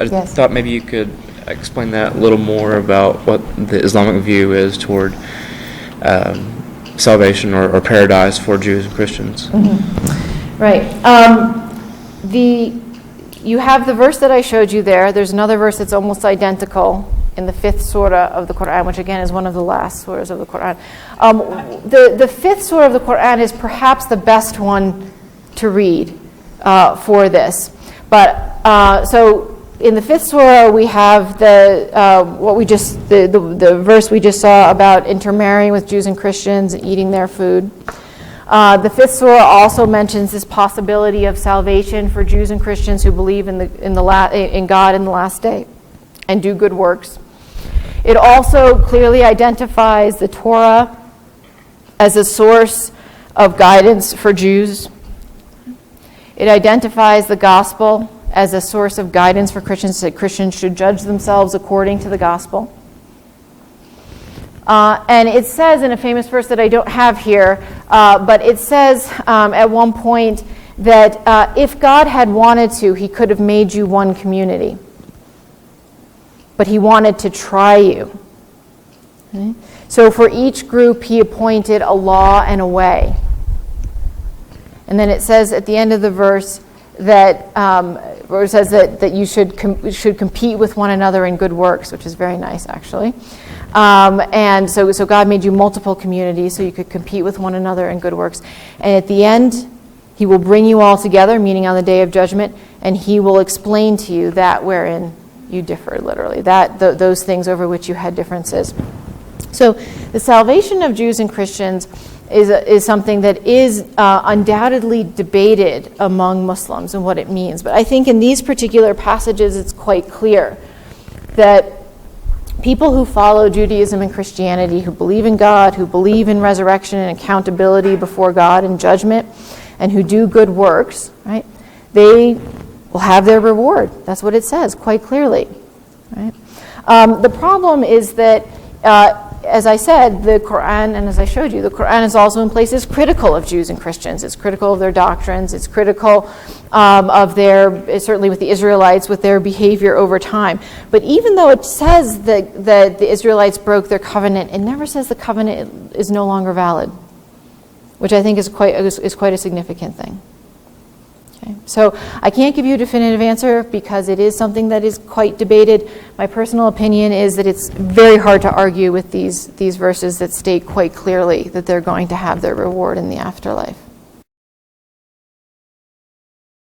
I Yes. thought maybe you could explain that a little more about what the Islamic view is toward salvation or paradise for Jews and Christians. Right. You have the verse that I showed you there. There's another verse that's almost identical in the 5th surah of the Quran, which again is one of the last surahs of the Quran. The 5th surah of the Quran is perhaps the best one to read for this. But so in the 5th surah we have the verse we just saw about intermarrying with Jews and Christians and eating their food. The 5th surah also mentions this possibility of salvation for Jews and Christians who believe in God in the last day and do good works. It also clearly identifies the Torah as a source of guidance for Jews. It identifies the gospel as a source of guidance for Christians, that Christians should judge themselves according to the gospel. And it says in a famous verse that I don't have here, but it says at one point that if God had wanted to, he could have made you one community. But he wanted to try you. Okay? So for each group, he appointed a law and a way. And then it says at the end of the verse that where it says that you should compete with one another in good works, which is very nice, actually. And so God made you multiple communities so you could compete with one another in good works. And at the end, he will bring you all together, meaning on the day of judgment, and he will explain to you that wherein you differ, literally, those things over which you had differences. So the salvation of Jews and Christians is something that is undoubtedly debated among Muslims and what it means. But I think in these particular passages, it's quite clear that people who follow Judaism and Christianity, who believe in God, who believe in resurrection and accountability before God and judgment, and who do good works, right, they will have their reward. That's what it says quite clearly. Right? The problem is that, as I said, the Quran, and as I showed you, the Quran is also in places critical of Jews and Christians. It's critical of their doctrines. It's critical of certainly with the Israelites, with their behavior over time. But even though it says that the Israelites broke their covenant, it never says the covenant is no longer valid, which I think is quite a significant thing. Okay. So I can't give you a definitive answer because it is something that is quite debated. My personal opinion is that it's very hard to argue with these verses that state quite clearly that they're going to have their reward in the afterlife.